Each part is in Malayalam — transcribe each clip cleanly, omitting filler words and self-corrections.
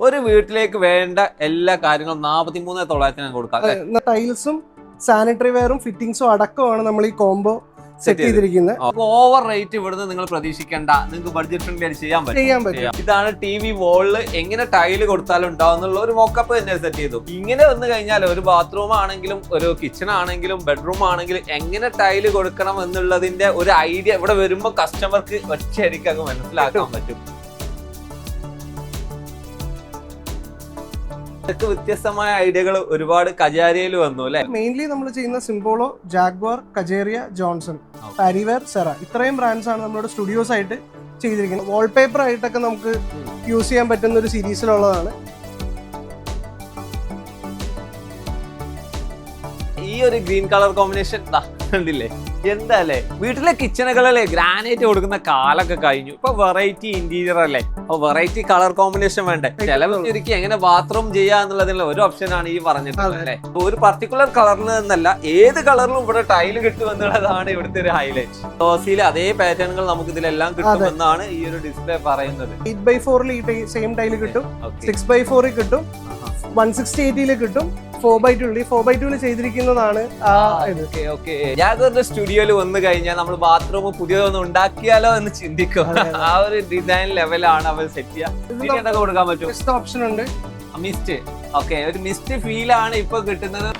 ഒരു വീട്ടിലേക്ക് വേണ്ട എല്ലാ കാര്യങ്ങളും 43,900 കൊടുക്കാം. ടൈൽസും സാനിറ്ററി വെയറും ഫിറ്റിംഗ്സും അടക്കമാണ് നമ്മൾ ഈ കോംബോ സെറ്റ് ചെയ്തിരിക്കുന്നത്. ഓവർ റേറ്റ് ഇവിടുന്ന് നിങ്ങൾ പ്രതീക്ഷിക്കേണ്ട, നിങ്ങൾക്ക് ബഡ്ജറ്റ് ഫ്രണ്ട്ലി ആയിട്ട് ചെയ്യാൻ പറ്റും. ഇതാണ് TV വോളില് എങ്ങനെ ടൈല് കൊടുത്താലും ഉണ്ടാവുന്നുള്ള ഒരു മോക്കപ്പ് തന്നെ സെറ്റ് ചെയ്തു. ഇങ്ങനെ വന്നു കഴിഞ്ഞാൽ ഒരു ബാത്റൂം ആണെങ്കിലും ഒരു കിച്ചൺ ആണെങ്കിലും ബെഡ്റൂം ആണെങ്കിലും എങ്ങനെ ടൈല് കൊടുക്കണം എന്നുള്ളതിന്റെ ഒരു ഐഡിയ ഇവിടെ വരുമ്പോൾ കസ്റ്റമർക്ക് ഒറ്റയടിക്കൊക്കെ മനസ്സിലാക്കാൻ പറ്റും. വ്യത്യസ്തമായ ഐഡിയകൾ ഒരുപാട് കജാരിയയിൽ വന്നു അല്ലെ. മെയിൻലി നമ്മൾ ചെയ്യുന്ന സിംബോളോ, ജാഗ്വാർ, കജേറിയ, ജോൺസൺ, പാരിവെയർ, സെറ ഇത്രയും ബ്രാൻഡ്സ് ആണ് നമ്മുടെ സ്റ്റുഡിയോസ് ആയിട്ട് ചെയ്തിരിക്കുന്നത്. വാൾപേപ്പർ ആയിട്ടൊക്കെ നമുക്ക് യൂസ് ചെയ്യാൻ പറ്റുന്ന ഒരു സീരീസിലുള്ളതാണ്. ഈ ഒരു ഗ്രീൻ കളർ കോമ്പിനേഷൻ കണ്ടില്ലേ, എന്താ അല്ലേ. വീട്ടിലെ കിച്ചണുകളിലെ ഗ്രാനൈറ്റ് കൊടുക്കുന്ന കാലൊക്കെ കഴിഞ്ഞു. ഇപ്പൊ വെറൈറ്റി ഇന്റീരിയർ അല്ലേ, അപ്പൊ വെറൈറ്റി കളർ കോമ്പിനേഷൻ വേണ്ടേ. ചിലവർക്ക് എങ്ങനെ ബാത്റൂം ചെയ്യാന്നുള്ളതിനുള്ള ഒരു ഓപ്ഷൻ ആണ് ഈ പറഞ്ഞിട്ടുള്ളത് അല്ലെ. ഒരു പർട്ടിക്കുലർ കളറിൽ നിന്നല്ല, ഏത് കളറിലും ഇവിടെ ടൈല് കിട്ടുമെന്നുള്ളതാണ് ഇവിടുത്തെ ഒരു ഹൈലൈറ്റ്. ഡോസിയിലെ അതേ പാറ്റേണുകൾ നമുക്ക് ഇതിലെല്ലാം കിട്ടുമെന്നാണ് ഈ ഒരു ഡിസ്പ്ലേ പറയുന്നത്. 8x4 ഈ സെയിം ടൈല് കിട്ടും, 6x4 കിട്ടും, 160/80 കിട്ടും, 4x2 4x2 ചെയ്തിരിക്കുന്നതാണ്. ജാഗ്വാറിന്റെ സ്റ്റുഡിയോയിൽ വന്നു കഴിഞ്ഞാൽ നമ്മൾ ബാത്റൂം പുതിയതൊന്നും ഉണ്ടാക്കിയാലോ എന്ന് ചിന്തിക്കും. ആ ഒരു ഡിസൈൻ ലെവലാണ് അവർ സെറ്റ് ചെയ്യാൻ കൊടുക്കാൻ പറ്റും. ഓപ്ഷൻ ഉണ്ട്, മിസ്റ്റ്. ഓക്കെ, ഒരു മിസ്റ്റ് ഫീലാണ് ഇപ്പൊ കിട്ടുന്നത്.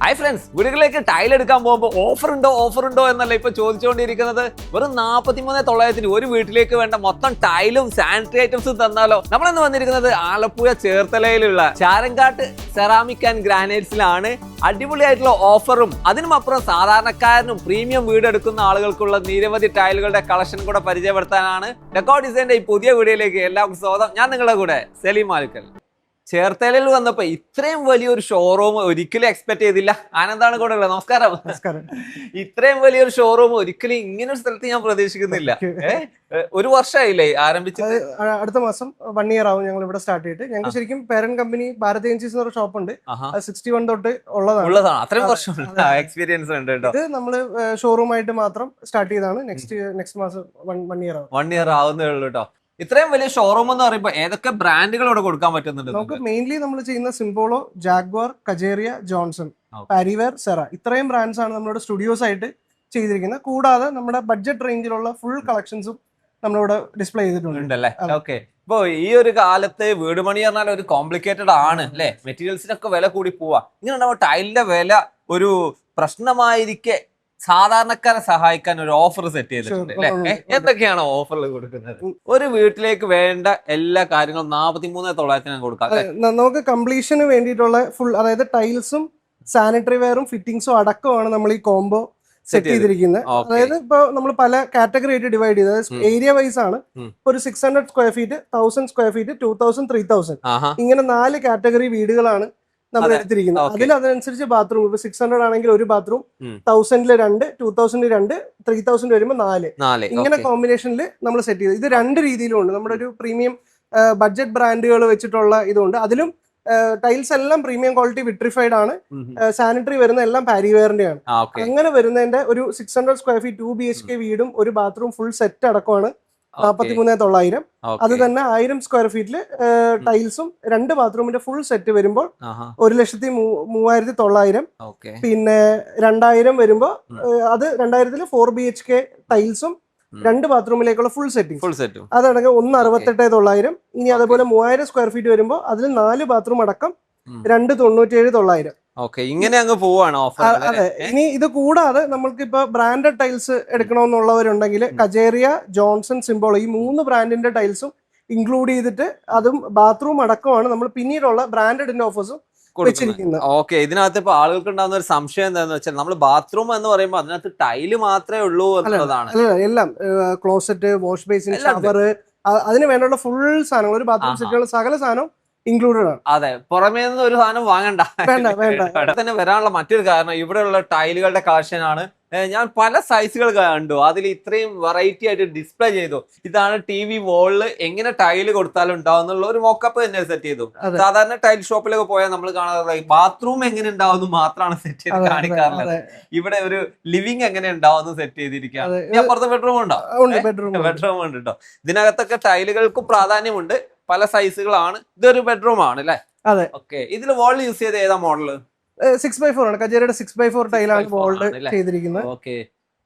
ഹായ് ഫ്രണ്ട്സ്, വീടുകളിലേക്ക് ടൈൽ എടുക്കാൻ പോകുമ്പോൾ ഓഫർ ഉണ്ടോ എന്നല്ല ഇപ്പൊ ചോദിച്ചുകൊണ്ടിരിക്കുന്നത്. വെറും 43,900 ഒരു വീട്ടിലേക്ക് വേണ്ട മൊത്തം ടൈലും സാനിറ്ററി ഐറ്റംസും തന്നാലോ. നമ്മളിന്ന് വന്നിരിക്കുന്നത് ആലപ്പുഴ ചേർത്തലയിലുള്ള ചാരങ്കാട്ട് സെറാമിക് ആൻഡ് ഗ്രാനൈറ്റ്സിലാണ്. അടിപൊളിയായിട്ടുള്ള ഓഫറും അതിനുമപ്പുറം സാധാരണക്കാരനും പ്രീമിയം വീടെടുക്കുന്ന ആളുകൾക്കുള്ള നിരവധി ടൈലുകളുടെ കളക്ഷൻ കൂടെ പരിചയപ്പെടുത്താനാണ് ഡെക്കോ ഡിസൈന്റെ ഈ പുതിയ വീഡിയോയിലേക്ക് എല്ലാവർക്കും സ്വാഗതം. ഞാൻ നിങ്ങളുടെ കൂടെ സലീം മാലിക്കൽ. ചേർത്തലയിൽ വന്നപ്പോ ഇത്രയും വലിയൊരു ഷോറൂം ഒരിക്കലും എക്സ്പെക്ട് ചെയ്തില്ല. ആനന്ദാണ് കൂടെ ഉള്ളത്. നമസ്കാരം. ഇത്രയും വലിയൊരു ഷോറൂം ഒരിക്കലും ഇങ്ങനെ ഒരു സ്ഥലത്ത് ഞാൻ പ്രതീക്ഷിക്കുന്നില്ല. ഒരു വർഷമായില്ലേ ആരംഭിച്ചത്? അടുത്ത മാസം 1 year ആവും ഞങ്ങൾ ഇവിടെ സ്റ്റാർട്ട് ചെയ്തിട്ട്. ഞങ്ങൾക്ക് ശരിക്കും പേരന്റ് കമ്പനി ഭാരത് ഏജൻസീസ് എന്നൊരു ഷോപ്പ് ഉണ്ട്, 61 തൊട്ട് ഉള്ളതാണ്. അത്രയും വർഷം എക്സ്പീരിയൻസ് ഉണ്ട് കേട്ടോ. ഇത് നമ്മള് ഷോറൂം ആയിട്ട് മാത്രം സ്റ്റാർട്ട് ചെയ്താണ്. നെക്സ്റ്റ് മാസം 1 year ആവും. 1 year ആവുന്നേ ഉള്ളൂ കേട്ടോ. ഇത്രയും വലിയ ഷോറൂം എന്ന് പറയുമ്പോ ഏതൊക്കെ ബ്രാൻഡുകൾ ഇവിടെ കൊടുക്കാൻ പറ്റുന്നുണ്ട്? നമുക്ക് മെയിൻലി നമ്മൾ ചെയ്യുന്ന സിംബോളോ, ജാഗ്വാർ, കജേറിയ, ജോൺസൺ, പാരിവെയർ, സെറ ഇത്രയും ബ്രാൻഡ്സ് ആണ് നമ്മുടെ സ്റ്റുഡിയോസ് ആയിട്ട് ചെയ്തിരിക്കുന്നത്. കൂടാതെ നമ്മുടെ ബഡ്ജറ്റ് റേഞ്ചിലുള്ള ഫുൾ കളക്ഷൻസും നമ്മളിവിടെ ഡിസ്പ്ലേ ചെയ്തിട്ടുണ്ട്. ഓക്കെ, ഇപ്പൊ ഈ ഒരു കാലത്ത് വീട് പണി പറഞ്ഞാൽ ഒരു കോംപ്ലിക്കേറ്റഡ് ആണ് അല്ലെ. മെറ്റീരിയൽസിനൊക്കെ വില കൂടി പോവാ. ഇങ്ങനെ ഉണ്ടാവുക ടൈലിന്റെ വില ഒരു പ്രശ്നമായിരിക്കെ സാധാരണക്കാരെ സഹായിക്കാൻ ഒരു ഓഫർ സെറ്റ് ചെയ്തിട്ടുണ്ട് അല്ലെ. എന്തൊക്കെയാണ് ഓഫറിൽ കൊടുക്കുന്നത്? ഒരു വീട്ടിലേക്ക് വേണ്ട എല്ലാ കാര്യങ്ങളും 43,900 കൊടുക്കാം. നമുക്ക് കംപ്ലീഷന് വേണ്ടിയിട്ടുള്ള ഫുൾ, അതായത് ടൈൽസും സാനിറ്ററി വെയറും ഫിറ്റിംഗ്സും അടക്കമാണ് നമ്മൾ ഈ കോംബോ സെറ്റ് ചെയ്തിരിക്കുന്നത്. അതായത് ഇപ്പൊ നമ്മൾ പല കാറ്റഗറി ആയിട്ട് ഡിവൈഡ് ചെയ്തത് ഏരിയ വൈസ് ആണ്. ഒരു 600 സ്ക്വയർ ഫീറ്റ്, 1000 സ്ക്വയർ ഫീറ്റ്, 2000, 3000 ഇങ്ങനെ 4 കാറ്റഗറി വീടുകളാണ് നമ്മൾ എടുത്തിരിക്കുന്നത്. അതിനനുസരിച്ച് ബാത്റൂം ഇപ്പൊ 600 ആണെങ്കിൽ ഒരു ബാത്റൂം, 1000 2, 2000 2, 3000 വരുമ്പോൾ 4 ഇങ്ങനെ കോമ്പിനേഷനിൽ നമ്മൾ സെറ്റ് ചെയ്ത്. ഇത് 2 രീതിയിലും ഉണ്ട്. നമ്മുടെ ഒരു പ്രീമിയം ബഡ്ജറ്റ് ബ്രാൻഡുകൾ വെച്ചിട്ടുള്ള ഇതുണ്ട്. അതിലും ടൈൽസ് എല്ലാം പ്രീമിയം ക്വാളിറ്റി വിട്രിഫൈഡ് ആണ്. സാനിറ്ററി വരുന്ന എല്ലാം പാരിവെയറിന്റെ ആണ്. അങ്ങനെ വരുന്നതിന്റെ ഒരു 600 സ്ക്വയർ ഫീറ്റ് 2 BHK വീടും ഒരു ബാത്റൂം ഫുൾ സെറ്റ് അടക്കമാണ് 43,900. അത് തന്നെ 1000 സ്ക്വയർ ഫീറ്റില് ടൈൽസും 2 ബാത്റൂമിന്റെ ഫുൾ സെറ്റ് വരുമ്പോൾ 1,03,900. പിന്നെ 2000 വരുമ്പോ അത് 2000 4 BHK ടൈൽസും 2 ബാത്റൂമിലേക്കുള്ള ഫുൾ സെറ്റിംഗ് അതടക്കം 1,68,900. ഇനി അതേപോലെ 3000 സ്ക്വയർ ഫീറ്റ് വരുമ്പോൾ അതിൽ 4 ബാത്റൂം അടക്കം 2,97,900. ഇങ്ങനെ അങ്ങ് പോവാണ് ഓഫർ. അതെ. ഇനി ഇത് കൂടാതെ നമ്മൾക്ക് ഇപ്പൊ ബ്രാൻഡഡ് ടൈൽസ് എടുക്കണമെന്നുള്ളവരുണ്ടെങ്കിൽ കജേറിയ, ജോൺസൺ, സിംബോളോ ഈ 3 ബ്രാൻഡിന്റെ ടൈൽസും ഇൻക്ലൂഡ് ചെയ്തിട്ട് അതും ബാത്റൂം അടക്കമാണ് നമ്മൾ പിന്നീടുള്ള ബ്രാൻഡഡിന്റെ ഓഫേഴ്സും വെച്ചിരിക്കുന്നത്. ഓക്കെ, ഇതിനകത്ത് ഇപ്പൊ ആളുകൾക്ക് ഉണ്ടാകുന്ന ഒരു സംശയം എന്താണെന്ന് വെച്ചാൽ നമ്മൾ ബാത്റൂം എന്ന് പറയുമ്പോൾ അതിനകത്ത് ടൈല് മാത്രമേ ഉള്ളൂ എന്നുള്ളതാണ്. എല്ലാം ക്ലോസറ്റ്, വാഷ് ബേസിൻ, ഷവർ, അതിന് വേണ്ട ഫുൾ സാധനങ്ങൾ, ഒരു ബാത്റൂം സെറ്റുള്ള സകല സാധനം ഇൻക്ലൂഡഡ് ആണ്. അതെ, പുറമേ നിന്ന് ഒരു സാധനം വാങ്ങണ്ട. തന്നെ വരാനുള്ള മറ്റൊരു കാരണം ഇവിടെയുള്ള ടൈലുകളുടെ കളക്ഷൻ ആണ്. ഞാൻ പല സൈസുകൾ കണ്ടു, അതിൽ ഇത്രയും വെറൈറ്റി ആയിട്ട് ഡിസ്പ്ലേ ചെയ്തു. ഇതാണ് TV വോളില് എങ്ങനെ ടൈല് കൊടുത്താലും ഉണ്ടാവുന്നുള്ള ഒരു മോക്കപ്പ് തന്നെ സെറ്റ് ചെയ്തു. സാധാരണ ടൈൽ ഷോപ്പിലൊക്കെ പോയാൽ നമ്മൾ കാണാറുള്ള ബാത്റൂം എങ്ങനെ ഉണ്ടാവുന്നു മാത്രമാണ് സെറ്റ് ചെയ്ത് കാണിക്കാറുള്ളത്. ഇവിടെ ഒരു ലിവിംഗ് എങ്ങനെ ഉണ്ടാവുന്നു സെറ്റ് ചെയ്തിരിക്കുകയാണ്. അപ്പുറത്ത് ബെഡ്റൂം ഉണ്ടോ? ബെഡ്റൂം ഉണ്ട് കേട്ടോ. ഇതിനകത്തൊക്കെ ടൈലുകൾക്ക് പ്രാധാന്യമുണ്ട്, പല സൈസുകളാണ്. ഇതൊരു ബെഡ്റൂം ആണ് അല്ലെ? അതെ. ഓക്കെ, ഇതിൽ വോൾ യൂസ് ചെയ്ത് ഏതാ മോഡല്? 6x4 ആണ്. കജേരയുടെ 6x4 ടൈലാണ് വോൾഡ് ചെയ്തിരിക്കുന്നത്. ഓക്കെ,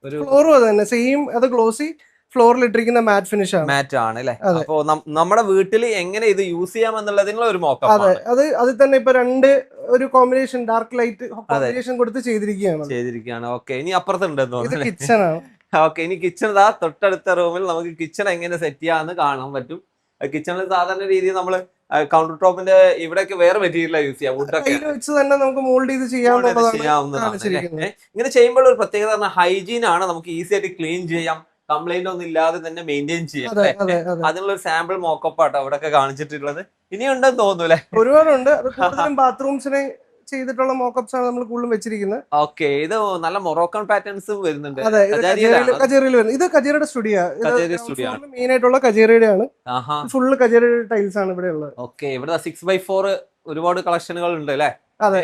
ഒരു ഫ്ലോറും അത് തന്നെ സെയിം, അത് ഗ്ലോസി ഫ്ലോറിൽ ഇട്ടിരിക്കുന്ന മാറ്റ് ഫിനിഷ് ആണ്. മാറ്റ് ആണ് അല്ലെ? അപ്പൊ നമ്മുടെ വീട്ടിൽ എങ്ങനെ ഇത് യൂസ് ചെയ്യാം എന്നുള്ളതിനുള്ള ഒരു മോക്കപ്പ്. അതെ, അതിൽ തന്നെ ഇപ്പൊ രണ്ട് ഒരു കോമ്പിനേഷൻ ഡാർക്ക് ലൈറ്റ് കോമ്പിനേഷൻ കൊടുത്ത് ചെയ്തിരിക്കുകയാണ്. ഓക്കെ, ഇനി അപ്പുറത്തുണ്ടെന്ന് ഇത് തോന്നുന്നു. കിച്ചൺ ആണ്. ഓക്കെ, ഇനി കിച്ചൺ തൊട്ടടുത്ത റൂമിൽ നമുക്ക് കിച്ചൺ എങ്ങനെ സെറ്റ് ചെയ്യാന്ന് കാണാൻ പറ്റും. കിച്ചണിൽ സാധാരണ രീതിയിൽ നമ്മള് കൗണ്ടർ ടോപ്പിന്റെ ഇവിടെയൊക്കെ വേറെ മെറ്റീരിയൽ യൂസ് ചെയ്യാം, വുഡൊക്കെ വെച്ച് തന്നെ നമുക്ക് മോൾഡ് ചെയ്ത് ചെയ്യാവുന്നതാണ്. ഇങ്ങനെ ചെയ്യുമ്പോൾ ഒരു പ്രത്യേകത പറഞ്ഞാൽ ഹൈജീൻ ആണ്, നമുക്ക് ഈസി ആയിട്ട് ക്ലീൻ ചെയ്യാം, കംപ്ലൈന്റ് ഒന്നും ഇല്ലാതെ തന്നെ മെയിൻറ്റെയിൻ ചെയ്യാം. അതിനുള്ള ഒരു സാമ്പിൾ മോക്കപ്പ് ആട്ടോ ഇവിടെയൊക്കെ കാണിച്ചിട്ടുള്ളത്. ഇനിയുണ്ടെന്ന് തോന്നുന്നു. ഒരുപാടുണ്ട്. അത് കൂടുതലും ബാത്റൂംസിനെ ചെയ്തിട്ടുള്ള മോക്കപ്സ് ആണ് നമ്മൾ കൂടുതലും വെച്ചിരിക്കുന്നത്. ഓക്കെ, ഇത് നല്ല മൊറോക്കൺ പാറ്റേൺസ് വരുന്നുണ്ട്. കജേരയിൽ വരുന്നത് ഇത് കജേരയുടെ സ്റ്റുഡിയോ മെയിൻ ആയിട്ടുള്ള കജേരയുടെ ആണ്. ഫുള്ള് കജേരയുടെ ടൈൽസ് ആണ് ഇവിടെ ഉള്ളത്. ഓക്കെ, ഇവിടെ 6x4 ഒരുപാട് കളക്ഷനുകൾ ഉണ്ട് അല്ലെ? അതെ,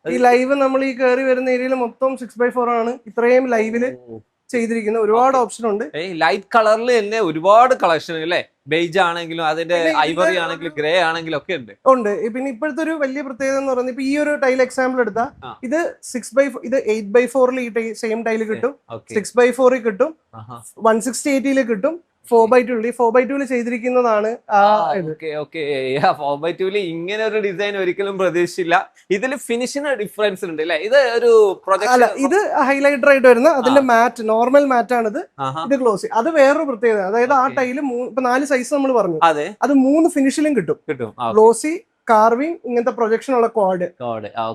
ഈ ലൈവ് നമ്മൾ ഈ കയറി വരുന്ന ഏരിയയിൽ മൊത്തം 6x4 ആണ് ഇത്രയും ലൈവില് ചെയ്തിരിക്കുന്നത്. ഒരുപാട് ഓപ്ഷൻ ഉണ്ട്. ലൈറ്റ് കളറിൽ തന്നെ ഒരുപാട് കളക്ഷൻ അല്ലേ? ബേജ് ആണെങ്കിലും അതിന്റെ ഐവറി ആണെങ്കിലും ഗ്രേ ആണെങ്കിലും ഒക്കെ ഉണ്ട്. പിന്നെ ഇപ്പോഴത്തെ ഒരു വലിയ പ്രത്യേകത എന്ന് പറയുന്നത്, ഇപ്പൊ ഈ ഒരു ടൈൽ എക്സാമ്പിൾ എടുത്താ ഇത് 8x4 ഈ സെയിം ടൈല് കിട്ടും, 6x4 കിട്ടും, 160/80 കിട്ടും, 4x2 4x2 ചെയ്തിരിക്കുന്നതാണ്. 4x2 ഇങ്ങനെ ഒരു ഡിസൈൻ ഒരിക്കലും പ്രതീക്ഷിച്ചില്ല. ഇതിൽ ഫിനിഷിന് ഡിഫറൻസ് ഉണ്ട് അല്ലെ? ഇത് ഒരു പ്രൊജക്ട്, ഇത് ഹൈലൈറ്റർ ആയിട്ട് വരുന്ന അതിന്റെ മാറ്റ് നോർമൽ മാറ്റ് ആണിത്. ഇത് ഗ്ലോസി, അത് വേറൊരു പ്രത്യേകത. അതായത് ആ ടൈല് ഇപ്പൊ 4 സൈസ് നമ്മൾ പറഞ്ഞു, അത് 3 ഫിനിഷിലും കിട്ടും. ഗ്ലോസി, കാർവിംഗ്, ഇങ്ങനത്തെ പ്രൊജക്ഷൻ ഉള്ള ക്വാഡ്.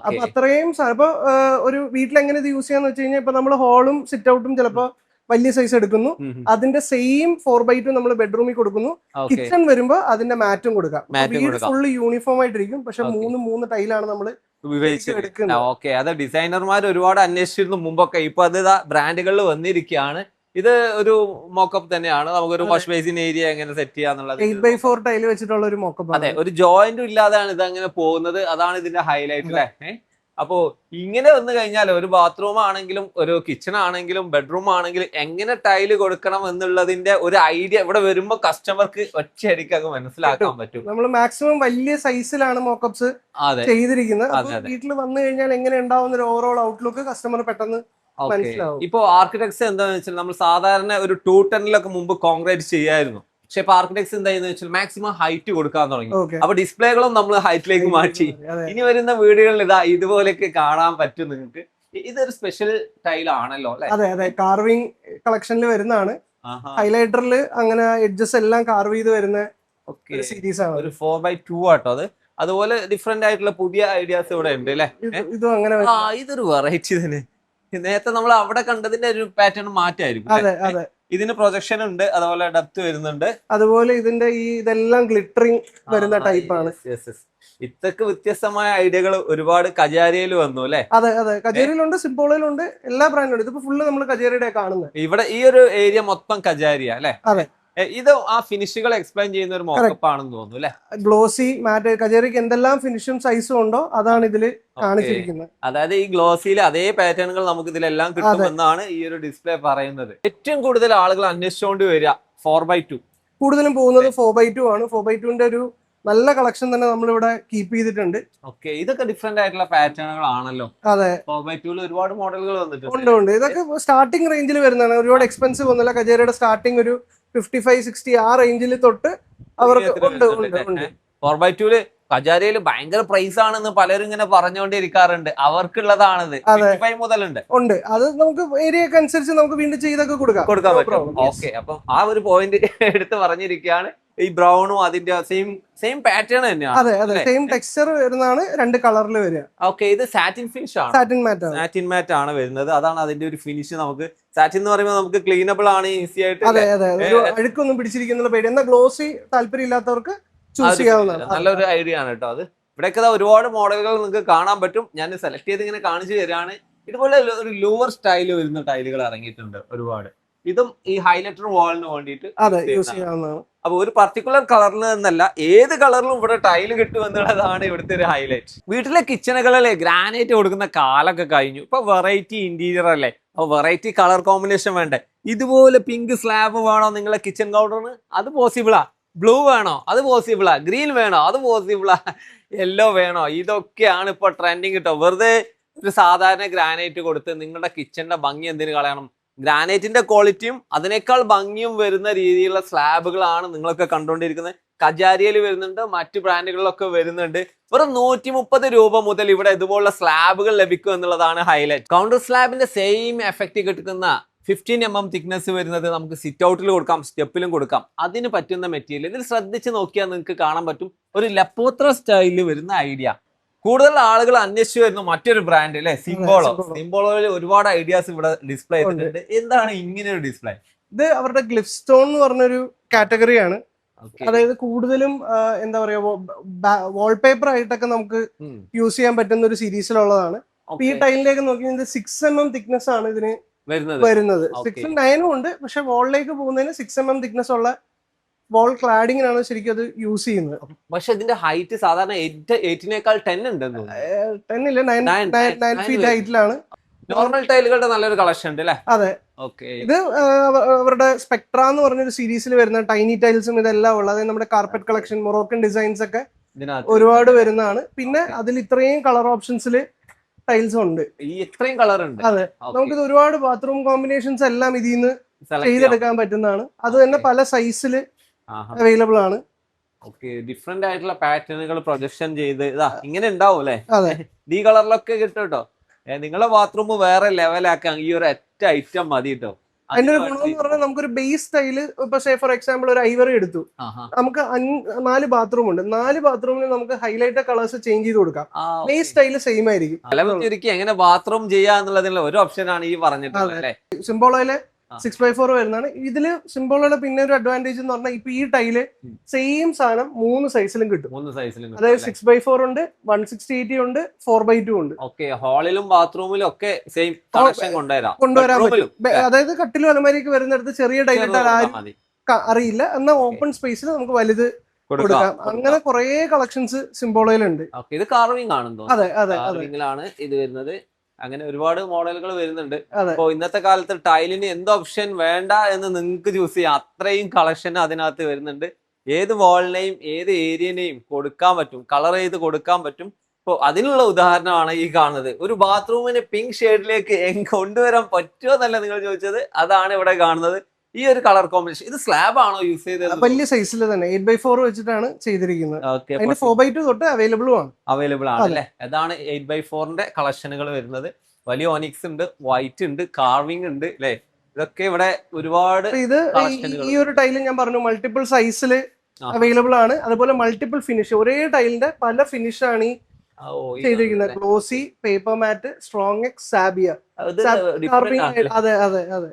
അപ്പൊ അത്രയും ഇപ്പൊ ഒരു വീട്ടിൽ എങ്ങനെ ഇത് യൂസ് ചെയ്യാന്ന് വെച്ച് കഴിഞ്ഞാൽ, ഇപ്പൊ നമ്മൾ ഹോളും സിറ്റ് ഔട്ടും ചിലപ്പോ വലിയ സൈസ് എടുക്കുന്നു, അതിന്റെ സെയിം 4x2 നമ്മൾ ബെഡ്റൂമിൽ കൊടുക്കുന്നു. കിച്ചൺ വരുമ്പോ അതിന്റെ മാറ്റും കൊടുക്കാം. വീട് ഫുള്ള് യൂണിഫോം ആയിട്ടിരിക്കും, പക്ഷെ 3 ടൈലാണ് നമ്മൾ ഉപയോഗിച്ചെടുക്കുന്നത്. ഓക്കെ, അത് ഡിസൈനർമാർ ഒരുപാട് അന്വേഷിച്ചിരുന്നു മുമ്പൊക്കെ. ഇപ്പൊ അത് ബ്രാൻഡുകളിൽ വന്നിരിക്കുകയാണ്. ഇത് ഒരു മോക്കപ്പ് തന്നെയാണ്. നമുക്കൊരു വാഷ് ബേസിൻ ഏരിയ എങ്ങനെ സെറ്റ് ചെയ്യാന്നുള്ളത് 8x4 ടൈല് വെച്ചിട്ടുള്ള ഒരു മോക്കപ്പ്. അതെ, ഒരു ജോയിന്റും ഇല്ലാതാണ് ഇത് അങ്ങനെ പോകുന്നത്. അതാണ് ഇതിന്റെ ഹൈലൈറ്റ് അല്ലേ? അപ്പോ ഇങ്ങനെ വന്നു കഴിഞ്ഞാൽ ഒരു ബാത്റൂം ആണെങ്കിലും ഒരു കിച്ചൺ ആണെങ്കിലും ബെഡ്റൂം ആണെങ്കിലും എങ്ങനെ ടൈല് കൊടുക്കണം എന്നുള്ളതിന്റെ ഒരു ഐഡിയ ഇവിടെ വരുമ്പോ കസ്റ്റമർക്ക് ഒറ്റയടിക്ക് അങ്ങ് മനസ്സിലാക്കാൻ പറ്റും. നമ്മൾ മാക്സിമം വലിയ സൈസിലാണ് മോക്കപ്സ് ചെയ്തിരിക്കുന്നത്. വീട്ടിൽ വന്നു കഴിഞ്ഞാൽ എങ്ങനെ ഉണ്ടാവുന്ന ഒരു ഓവറോൾ ഔട്ട്ലുക്ക് കസ്റ്റമർ പെട്ടെന്ന് മനസ്സിലാവും. ഇപ്പൊ ആർക്കിടെക്ട്സ് എന്താണെന്ന് വെച്ചാൽ നമ്മൾ സാധാരണ ഒരു 210 മുമ്പ് കോൺക്രീറ്റ് ചെയ്യായിരുന്നു. പക്ഷെ ഇപ്പൊ ആർക്കിടെക്ട്സ് എന്തായെന്ന് വെച്ചാൽ മാക്സിമം ഹൈറ്റ് കൊടുക്കാൻ തുടങ്ങി. അപ്പൊ ഡിസ്പ്ലേകളും നമ്മൾ ഹൈറ്റിലേക്ക് മാറ്റി. ഇനി വരുന്ന വീടുകളിൽ ഇതുപോലെയൊക്കെ കാണാൻ പറ്റും നിങ്ങൾക്ക്. ഇതൊരു സ്പെഷ്യൽ ടൈൽ ആണല്ലോ അല്ലെ? അതെ, കാർവിംഗ് കളക്ഷനിൽ വരുന്നതാണ്. ഹൈലൈറ്ററിൽ അങ്ങനെ എഡ്ജസ് എല്ലാം കാർവ് ചെയ്ത് വരുന്ന സീരീസ് ആണ്. ഒരു 4x2 ആട്ടോ അത്. അതുപോലെ ഡിഫറെന്റ് ആയിട്ടുള്ള പുതിയ ഐഡിയാസ് ഇവിടെ ഉണ്ട് അല്ലെ? ഇതും അങ്ങനെ ഇതൊരു വെറൈറ്റി തന്നെ. നേരത്തെ നമ്മൾ അവിടെ കണ്ടതിന്റെ ഒരു പാറ്റേൺ മാറ്റായിരിക്കും. ഇതിന് പ്രൊജക്ഷൻ ഉണ്ട്, അതുപോലെ ഡെപ്ത് വരുന്നുണ്ട്. അതുപോലെ ഇതിന്റെ ഇതെല്ലാം ഗ്ലിറ്ററിങ് വരുന്ന ടൈപ്പാണ്. ഇതൊക്കെ വ്യത്യസ്തമായ ഐഡിയകൾ ഒരുപാട് കജാരിയയിൽ വന്നു അല്ലെ? അതെ, കജേരിയിലുണ്ട്, സിംപോളയിലുണ്ട്, എല്ലാ ബ്രാൻഡും ഉണ്ട്. ഇതിപ്പോ ഫുള്ള് നമ്മൾ കജേരിയുടെ കാണുന്നത്. ഇവിടെ ഈ ഒരു ഏരിയ മൊത്തം കജാരിയ അല്ലെ? അതെ. ഇത് ആ ഫിനിഷുകൾ എക്സ്പ്ലെയിൻ ചെയ്യുന്ന ഒരു മോക്കപ്പ് ആണെന്ന് തോന്നുന്നു അല്ലെ? ഗ്ലോസി മാറ്റ് കജേരിക്ക് എന്തെല്ലാം ഫിനിഷും സൈസും ഉണ്ടോ അതാണ് ഇതിൽ കാണിച്ചിരിക്കുന്നത്. അതായത് ഈ ഗ്ലോസിയിൽ അതേ പാറ്റേണുകൾ നമുക്ക് ഇതിലെല്ലാം കിട്ടുമെന്നാണ് ഈ ഒരു ഡിസ്പ്ലേ പറയുന്നത്. ഏറ്റവും കൂടുതൽ ആളുകൾ അന്വേഷിച്ചുകൊണ്ട് വരിക 4x2. കൂടുതലും പോകുന്നത് 4x2 ആണ്. 4x2ന്റെ ഒരു നല്ല കളക്ഷൻ തന്നെ നമ്മളിവിടെ കീപ്പ് ചെയ്തിട്ടുണ്ട്. ഓക്കെ, ഇതൊക്കെ ഡിഫറെന്റ് ആയിട്ടുള്ള പാറ്റേണുകൾ ആണല്ലോ. അതെ, 4x2 ഒരുപാട് മോഡലുകൾ വന്നിട്ടുണ്ട്. ഉണ്ട്. ഇതൊക്കെ സ്റ്റാർട്ടിംഗ് റേഞ്ചിൽ വരുന്നതാണ്. ഒരുപാട് എക്സ്പെൻസീവ് ഒന്നുമില്ല. കജേരിയുടെ സ്റ്റാർട്ടിംഗ് ഒരു 55-60 ആ റേഞ്ചിൽ തൊട്ട് അവർക്ക് ഉണ്ട്. 4x2 കജാരിയിൽ ഭയങ്കര പ്രൈസ് ആണെന്ന് പലരും ഇങ്ങനെ പറഞ്ഞുകൊണ്ടിരിക്കാറുണ്ട്. അവർക്കുള്ളതാണത് 55 മുതലുണ്ട്. അത് നമുക്ക് ഏരിയക്ക് അനുസരിച്ച് നമുക്ക് വീണ്ടും ചെയ്തൊക്കെ കൊടുക്കാൻ പറ്റും. ഓക്കെ, അപ്പം ആ ഒരു പോയിന്റ് എടുത്ത് പറഞ്ഞിരിക്കുകയാണ്. ഈ ബ്രൗണും അതിന്റെ സെയിം പാറ്റേൺ തന്നെയാണ്. അതെ, സെയിം ടെക്സ്ചർ വരുന്നതാണ്, 2 കളറിൽ വരിക. ഓക്കെ, ഇത് സാറ്റിൻ ഫിനിഷ് ആണ്. സാറ്റിൻ മാറ്റ് ആണ് വരുന്നത്. അതാണ് അതിന്റെ ഒരു ഫിനിഷ്. നമുക്ക് സാറ്റിൻ എന്ന് പറയുമ്പോൾ നമുക്ക് ക്ലീനബിൾ ആണ്, ഈസി ആയിട്ട്. അതെ, അഴുക്കൊന്നും പിടിച്ചിരിക്കുന്ന പേടി. എന്നാൽ ഗ്ലോസി താല്പര്യം ഇല്ലാത്തവർക്ക് ചൂസ് ചെയ്യാവുന്നതാണ്. നല്ലൊരു ഐഡിയ ആണ് കേട്ടോ അത്. ഇവിടെയൊക്കെ ഒരുപാട് മോഡലുകൾ നിങ്ങൾക്ക് കാണാൻ പറ്റും. ഞാൻ സെലക്ട് ചെയ്ത് ഇങ്ങനെ കാണിച്ചു തരാണ്. ഇതുപോലെ ഒരു ലൂവർ സ്റ്റൈൽ വരുന്ന ടൈലുകൾ ഇറങ്ങിയിട്ടുണ്ട് ഒരുപാട്. ഇതും ഈ ഹൈലൈറ്റർ വാളിന് വേണ്ടിയിട്ട് അതെ യൂസ് ചെയ്യാവുന്നതാണ്. അപ്പൊ ഒരു പർട്ടിക്കുലർ കളറിൽ നിന്നല്ല, ഏത് കളറിലും ഇവിടെ ടൈല് കിട്ടും എന്നുള്ളതാണ് ഇവിടുത്തെ ഒരു ഹൈലൈറ്റ്. വീട്ടിലെ കിച്ചണുകളിലെ ഗ്രാനൈറ്റ് കൊടുക്കുന്ന കാലൊക്കെ കഴിഞ്ഞു. ഇപ്പൊ വെറൈറ്റി ഇന്റീരിയർ അല്ലേ, അപ്പൊ വെറൈറ്റി കളർ കോമ്പിനേഷൻ വേണ്ടേ? ഇതുപോലെ പിങ്ക് സ്ലാബ് വേണോ നിങ്ങളെ കിച്ചൺ കൗണ്ടറിന്? അത് പോസിബിളാ. ബ്ലൂ വേണോ? അത് പോസിബിളാ. ഗ്രീൻ വേണോ? അത് പോസിബിളാ. യെല്ലോ വേണോ? ഇതൊക്കെയാണ് ഇപ്പൊ ട്രെൻഡിങ് കേട്ടോ. വെറുതെ ഒരു സാധാരണ ഗ്രാനൈറ്റ് കൊടുത്ത് നിങ്ങളുടെ കിച്ചണിന്റെ ഭംഗി എന്തിനു കളയണം? ഗ്രാനൈറ്റിന്റെ ക്വാളിറ്റിയും അതിനേക്കാൾ ഭംഗിയും വരുന്ന രീതിയിലുള്ള സ്ലാബുകളാണ് നിങ്ങളൊക്കെ കണ്ടുകൊണ്ടിരിക്കുന്നത്. കജാരിയയിൽ വരുന്നുണ്ട്, മറ്റു ബ്രാൻഡുകളിലൊക്കെ വരുന്നുണ്ട്. വെറും 130 രൂപ മുതൽ ഇവിടെ ഇതുപോലുള്ള സ്ലാബുകൾ ലഭിക്കും എന്നുള്ളതാണ് ഹൈലൈറ്റ്. കൗണ്ടർ സ്ലാബിന്റെ സെയിം എഫക്റ്റ് കിട്ടുന്ന 15 mm തിക്നെസ് വരുന്നത് നമുക്ക് സിറ്റ് ഔട്ടിൽ കൊടുക്കാം, സ്റ്റെപ്പിലും കൊടുക്കാം. അതിന് പറ്റുന്ന മെറ്റീരിയൽ ഇതിൽ ശ്രദ്ധിച്ച് നോക്കിയാൽ നിങ്ങൾക്ക് കാണാൻ പറ്റും. ഒരു ലപ്പോത്ര സ്റ്റൈലിൽ വരുന്ന ഐഡിയ കൂടുതൽ ആളുകൾ അന്വേഷിച്ചു വരുന്ന മറ്റൊരു ബ്രാൻഡ് അല്ലെ, സിംബോളോ. സിംബോളോയിൽ ഒരുപാട് ഐഡിയാസ് ഇവിടെ ഡിസ്പ്ലേ ചെയ്തിട്ടുണ്ട്. എന്താണ് ഇങ്ങനെ ഒരു ഡിസ്പ്ലേ? ഇത് അവരുടെ ഗ്ലിഫ് സ്റ്റോൺ എന്ന് പറഞ്ഞൊരു കാറ്റഗറിയാണ്. അതായത് കൂടുതലും എന്താ പറയാ, വാൾപേപ്പർ ആയിട്ടൊക്കെ നമുക്ക് യൂസ് ചെയ്യാൻ പറ്റുന്ന ഒരു സീരീസിലുള്ളതാണ്. ഈ ടൈലിലേക്ക് നോക്കി 6 mm തിക്നെസ് ആണ് ഇതിന് വരുന്നത്. 6 ഉം 9 ഉം ഉണ്ട്, പക്ഷെ വാളിലേക്ക് പോകുന്നതിന് 6 mm തിക്നെസ് ഉള്ള വാൾ ക്ലാഡിങ്ങിനാണ് ശരിക്കും അത് യൂസ് ചെയ്യുന്നത്. പക്ഷെ ഇതിന്റെ ഹൈറ്റ് സാധാരണ 8-നേക്കാൾ 10 ഉണ്ട്. 10 ഇല്ല, 9 ഫീറ്റ് ഹൈറ്റിലാണ്. നോർമൽ ടൈലുകളുടെ നല്ലൊരു കളക്ഷൻ ഉണ്ട് അല്ലേ? അതെ. ഇത് അവരുടെ സ്പെക്ട്ര എന്ന് പറഞ്ഞൊരു സീരീസിൽ വരുന്ന ടൈനി ടൈൽസും ഇതെല്ലാം ഉള്ളത്. അതായത് നമ്മുടെ കാർപ്പറ്റ് കളക്ഷൻ, മൊറോക്കൻ ഡിസൈൻസ് ഒക്കെ ഒരുപാട് വരുന്നതാണ്. പിന്നെ അതിൽ ഇത്രയും കളർ ഓപ്ഷൻസിൽ ടൈൽസ് ഉണ്ട്. ഇത്രയും കളർ ഉണ്ട്. അതെ, നമുക്കിത് ഒരുപാട് ബാത്റൂം കോമ്പിനേഷൻസ് എല്ലാം ഇതിൽ നിന്ന് ചെയ്തെടുക്കാൻ പറ്റുന്നതാണ്. അത് തന്നെ പല സൈസിൽ അവൈലബിൾ ആണ്. ഡിഫറെന്റ് ആയിട്ടുള്ള പാറ്റേണുകൾ പ്രൊജക്ഷൻ ചെയ്ത് ഇങ്ങനെ ഉണ്ടാവും അല്ലെ? ഈ കളറിലൊക്കെ കിട്ടും കേട്ടോ. നിങ്ങളെ ബാത്റൂം വേറെ ലെവലാക്കാൻ ഈ ഒരു ഒറ്റ ഐറ്റം മതി കേട്ടോ. അതിന്റെ ഒരു ഗുണം എന്ന് പറഞ്ഞാൽ നമുക്കൊരു ബേസ് സ്റ്റൈല്, ഇപ്പൊ ഫോർ എക്സാമ്പിൾ ഒരു ഐവറി എടുത്തു, നമുക്ക് 4 ബാത്റൂം ഉണ്ട്. 4 ബാത്റൂമിൽ നമുക്ക് ഹൈലൈറ്റ് കളേഴ്സ് ചേഞ്ച് ചെയ്ത് കൊടുക്കാം. ബേസ് സ്റ്റൈല് സെയിം ആയിരിക്കും. എങ്ങനെ ബാത്റൂം ചെയ്യാ എന്നുള്ളതിനുള്ള ഒരു ഓപ്ഷനാണ് ഈ പറഞ്ഞിട്ടുള്ളത്. സിംബോളയിലെ 6x4 വരുന്നതാണ്. ഇതില് സിംബോളയുടെ പിന്നെ ഒരു അഡ്വാൻറ്റേജ് എന്ന് പറഞ്ഞാൽ ഇപ്പൊ ഈ ടൈല് സെയിം സാധനം 3 സൈസിലും കിട്ടും. അതായത് 6x4 ഉണ്ട്, 160 ഉണ്ട്, 4x2 ഉണ്ട്. ഹാളിലും ബാത്റൂമിലും ഒക്കെ സെയിം കൊണ്ടുവരാൻ പറ്റും. അതായത് കട്ടിലും അലമാരിക്ക് വരുന്നിടത്ത് ചെറിയ ടൈലിട്ടാൽ ആരും അറിയില്ല, എന്നാൽ ഓപ്പൺ സ്പേസിൽ നമുക്ക് വലുത് കൊടുക്കാം. അങ്ങനെ കുറെ കളക്ഷൻസ് സിംബോളയിലുണ്ട്. ഇത് കാർവിംഗ് ആണെന്നോ? അതെ അതെ, കാർവിംഗിലാണ് ഇത് വരുന്നത്. അങ്ങനെ ഒരുപാട് മോഡലുകൾ വരുന്നുണ്ട്. അപ്പോ ഇന്നത്തെ കാലത്ത് ടൈലിന് എന്ത് ഓപ്ഷൻ വേണ്ട എന്ന് നിങ്ങൾക്ക് ചൂസ് ചെയ്യാം. അത്രയും കളക്ഷൻ അതിനകത്ത് വരുന്നുണ്ട്. ഏത് വാളിനെയും ഏത് ഏരിയനെയും കൊടുക്കാൻ പറ്റും, കളർ ചെയ്ത് കൊടുക്കാൻ പറ്റും. അപ്പോൾ അതിനുള്ള ഉദാഹരണമാണ് ഈ കാണുന്നത്. ഒരു ബാത്റൂമിനെ പിങ്ക് ഷെയ്ഡിലേക്ക് കൊണ്ടുവരാൻ പറ്റുമോ എന്നല്ല നിങ്ങൾ ചോദിച്ചത്, അതാണ് ഇവിടെ കാണുന്നത്. ഈ ഒരു കളർ കോമ്പിനേഷൻ. ഇത് സ്ലാബ് ആണോ യൂസ് ചെയ്തത്? വലിയ സൈസിൽ തന്നെ 8x4 വെച്ചിട്ടാണ് ചെയ്തിരിക്കുന്നത്. 4x2 തൊട്ട് അവൈലബിൾ ആണ് അല്ലേ? അതാണ് 8x4ന്റെ കളക്ഷനുകൾ വരുന്നത്. വലിയ ഓണിക്സ് ഉണ്ട്, വൈറ്റ് ഉണ്ട്, കാർവിംഗ് ഉണ്ട് അല്ലെ? ഇതൊക്കെ ഇവിടെ ഒരുപാട്. ഇത് ഈ ഒരു ടൈല് ഞാൻ പറഞ്ഞു മൾട്ടിപ്പിൾ സൈസിൽ അവൈലബിൾ ആണ്. അതുപോലെ മൾട്ടിപ്പിൾ ഫിനിഷ്, ഒരേ ടൈലിന്റെ പല ഫിനിഷ് ആണ് ഈ ചെയ്തിരിക്കുന്നത്. ഗ്ലോസി, പേപ്പർ മാറ്റ്, സ്ട്രോങ് എക്സ്, സാബിയ. അതെ അതെ അതെ,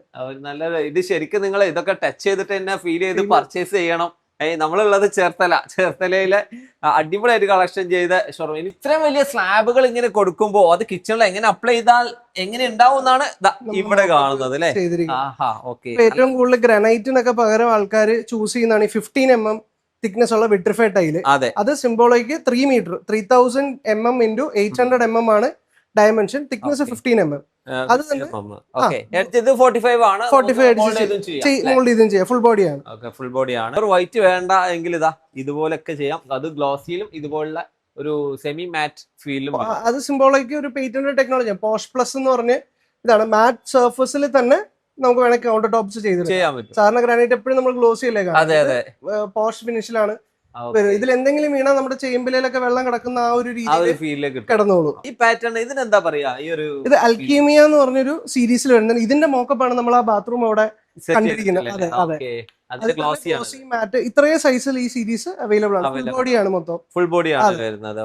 നല്ല. ഇത് ശരിക്കും നിങ്ങൾ ഇതൊക്കെ ടച്ച് ചെയ്തിട്ട് തന്നെ ഫീൽ ചെയ്ത് പർച്ചേസ് ചെയ്യണം. നമ്മളുള്ളത് ചേർത്തലയിലെ അടിപൊളിയായിട്ട് കളക്ഷൻ ചെയ്ത ഷോറൂം. ഇത്രയും വലിയ സ്ലാബുകൾ ഇങ്ങനെ കൊടുക്കുമ്പോ അത് കിച്ചണിൽ എങ്ങനെ അപ്ലൈ ചെയ്താൽ എങ്ങനെ ഉണ്ടാവും എന്നാണ് ഇവിടെ കാണുന്നത് അല്ലെ? ഏറ്റവും കൂടുതൽ ഗ്രാനൈറ്റിനൊക്കെ പകരം ആൾക്കാർ ചൂസ് ചെയ്യുന്നതാണ് ഈ 15 mm തിക്നെസ് ഉള്ള വിട്രിഫൈഡ് ടൈല്. അത് സിംബോളയ്ക്ക് 3 മീറ്റർ 3000 mm into 800 mm ആണ് ഡയമെൻഷൻ. Thickness 15 mm. അത് തന്നെ 45 ആണ്. 45 മോൾഡ് ഇതും ചെയ്യാം. ഫുൾ ബോഡിയാണ്. ഫുൾ ബോഡിയാണ്. വൈറ്റ് വേണ്ട എങ്കിൽ ഇതുപോലൊക്കെ ചെയ്യാം. അത് ഗ്ലോസിയിലും ഇതുപോലുള്ള ഒരു സെമി മാറ്റ് ഫീലും. അത് സിംബോളയ്ക്ക് ഒരു പേറ്റന്റ് ടെക്നോളജി പോഷ് പ്ലസ് എന്ന് പറഞ്ഞ് ഇതാണ്. മാറ്റ് സർഫസിൽ തന്നെ നമുക്ക് വേണമെങ്കിൽ കൗണ്ടർ ടോപ്സ് ചെയ്യാൻ പറ്റും. സാധാരണ ഗ്രാനൈറ്റ് എപ്പോഴും നമ്മൾ ഗ്ലോസി അല്ലേ കാണാം, പോഷ് ഫിനിഷിലാണ്. ഇതിൽ എന്തെങ്കിലും വീണാൽ നമ്മുടെ ചേമ്പിലൊക്കെ വെള്ളം കിടക്കുന്ന ആ ഒരു രീതിയിൽ കിടന്നോളൂ. ഈ പാറ്റേൺ ഇതിനെന്താ പറയാ? ഇത് അൽക്കീമിയ എന്ന് പറഞ്ഞൊരു സീരീസിൽ വരുന്നത്. ഇതിന്റെ മോക്കപ്പാണ് നമ്മൾ ആ ബാത്റൂം അവിടെ കണ്ടിരിക്കുന്നത്. അതെ അതെ, ഇത്രയും സൈസിൽ ഈ സീരീസ് അവൈലബിൾ ആണ്. ഫുൾ ബോഡിയാണ്, മൊത്തം ഫുൾ ബോഡിയാണ് വരുന്നത്.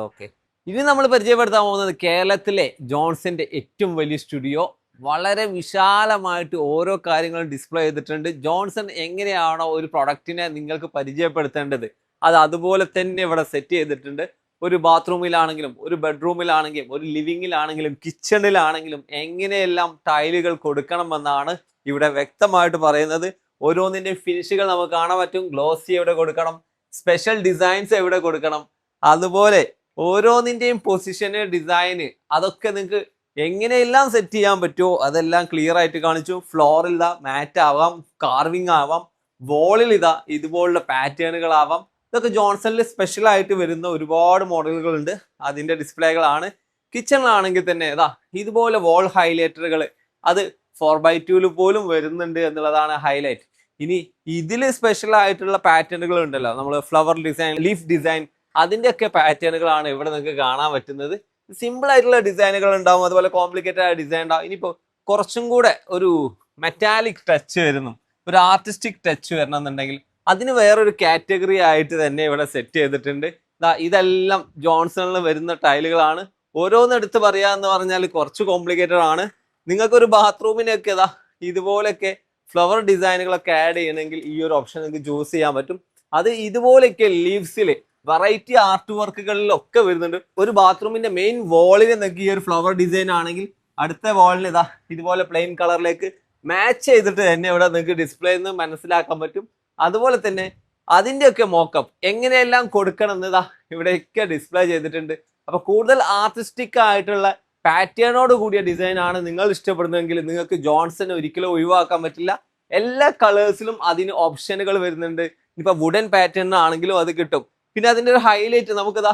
ഇനി നമ്മൾ പരിചയപ്പെടുത്താൻ പോകുന്നത് കേരളത്തിലെ ജോൺസന്റെ ഏറ്റവും വലിയ സ്റ്റുഡിയോ. വളരെ വിശാലമായിട്ട് ഓരോ കാര്യങ്ങളും ഡിസ്പ്ലേ ചെയ്തിട്ടുണ്ട്. ജോൺസൺ എങ്ങനെയാണോ ഒരു പ്രൊഡക്റ്റിനെ നിങ്ങൾക്ക് പരിചയപ്പെടുത്തേണ്ടത് അത് അതുപോലെ തന്നെ ഇവിടെ സെറ്റ് ചെയ്തിട്ടുണ്ട്. ഒരു ബാത്റൂമിലാണെങ്കിലും ഒരു ബെഡ്റൂമിലാണെങ്കിലും ഒരു ലിവിങ്ങിലാണെങ്കിലും കിച്ചണിലാണെങ്കിലും എങ്ങനെയെല്ലാം ടൈലുകൾ കൊടുക്കണമെന്നാണ് ഇവിടെ വ്യക്തമായിട്ട് പറയുന്നത്. ഓരോന്നിന്റെയും ഫിനിഷുകൾ നമുക്ക് കാണാൻ പറ്റും. ഗ്ലോസി എവിടെ കൊടുക്കണം, സ്പെഷ്യൽ ഡിസൈൻസ് എവിടെ കൊടുക്കണം, അതുപോലെ ഓരോന്നിന്റെയും പൊസിഷന്, ഡിസൈന്, അതൊക്കെ നിങ്ങൾക്ക് എങ്ങനെയെല്ലാം സെറ്റ് ചെയ്യാൻ പറ്റുമോ അതെല്ലാം ക്ലിയർ ആയിട്ട് കാണിച്ചു. ഫ്ലോറിൽ ഇതാ മാറ്റ് ആവാം, കാർവിംഗ് ആവാം, വോളിൽ ഇതാ ഇതുപോലുള്ള പാറ്റേണുകളാവാം. ഇതൊക്കെ ജോൺസണിൽ സ്പെഷ്യൽ ആയിട്ട് വരുന്ന ഒരുപാട് മോഡലുകൾ ഉണ്ട്. അതിന്റെ ഡിസ്പ്ലേകളാണ്. കിച്ചണിലാണെങ്കിൽ തന്നെ ഇതാ ഇതുപോലെ വോൾ ഹൈലൈറ്ററുകൾ, അത് 4x2 പോലും വരുന്നുണ്ട് എന്നുള്ളതാണ് ഹൈലൈറ്റ്. ഇനി ഇതില് സ്പെഷ്യൽ ആയിട്ടുള്ള പാറ്റേണുകൾ ഉണ്ടല്ലോ, നമ്മൾ ഫ്ലവർ ഡിസൈൻ, ലീഫ് ഡിസൈൻ, അതിന്റെ ഒക്കെ പാറ്റേണുകളാണ് ഇവിടെ നിങ്ങൾക്ക് കാണാൻ പറ്റുന്നത്. സിമ്പിൾ ആയിട്ടുള്ള ഡിസൈനുകൾ ഉണ്ടാവും, അതുപോലെ കോംപ്ലിക്കേറ്റഡ് ആയ ഡിസൈൻ ഉണ്ടാവും. ഇനിയിപ്പോ കുറച്ചും കൂടെ ഒരു മെറ്റാലിക് ടച്ച് വരുന്നു, ഒരു ആർട്ടിസ്റ്റിക് ടച്ച് വരണം എന്നുണ്ടെങ്കിൽ അതിന് വേറൊരു കാറ്റഗറി ആയിട്ട് തന്നെ ഇവിടെ സെറ്റ് ചെയ്തിട്ടുണ്ട്. ഇതെല്ലാം ജോൺസണിൽ വരുന്ന ടൈലുകളാണ്. ഓരോന്നെടുത്ത് പറയാന്ന് പറഞ്ഞാൽ കുറച്ച് കോംപ്ലിക്കേറ്റഡ് ആണ്. നിങ്ങൾക്കൊരു ബാത്റൂമിനൊക്കെ ഇതുപോലെയൊക്കെ ഫ്ലവർ ഡിസൈനുകളൊക്കെ ആഡ് ചെയ്യണമെങ്കിൽ ഈ ഒരു ഓപ്ഷൻ നിങ്ങൾക്ക് ചൂസ് ചെയ്യാൻ പറ്റും. അത് ഇതുപോലെയൊക്കെ ലീവ്സിൽ വെറൈറ്റി ആർട്ട് വർക്കുകളിലൊക്കെ വരുന്നുണ്ട്. ഒരു ബാത്റൂമിന്റെ മെയിൻ വാളിൽ നിങ്ങൾക്ക് ഈ ഒരു ഫ്ലവർ ഡിസൈൻ ആണെങ്കിൽ അടുത്ത വാളിന് ഇതുപോലെ പ്ലെയിൻ കളറിലേക്ക് മാച്ച് ചെയ്തിട്ട് തന്നെ ഇവിടെ നിങ്ങൾക്ക് ഡിസ്പ്ലേ നിന്ന് മനസ്സിലാക്കാൻ പറ്റും. അതുപോലെ തന്നെ അതിൻ്റെയൊക്കെ മോക്കപ്പ് എങ്ങനെയെല്ലാം കൊടുക്കണം എന്നതാ ഇവിടെയൊക്കെ ഡിസ്പ്ലേ ചെയ്തിട്ടുണ്ട്. അപ്പൊ കൂടുതൽ ആർട്ടിസ്റ്റിക് ആയിട്ടുള്ള പാറ്റേണോട് കൂടിയ ഡിസൈൻ ആണ് നിങ്ങൾ ഇഷ്ടപ്പെടുന്നതെങ്കിൽ നിങ്ങൾക്ക് ജോൺസൺ ഒരിക്കലും ഒഴിവാക്കാൻ പറ്റില്ല. എല്ലാ കളേഴ്സിലും അതിന് ഓപ്ഷനുകൾ വരുന്നുണ്ട്. ഇപ്പൊ വുഡൻ പാറ്റേൺ ആണെങ്കിലും അത് കിട്ടും. പിന്നെ അതിന്റെ ഒരു ഹൈലൈറ്റ് നമുക്കിതാ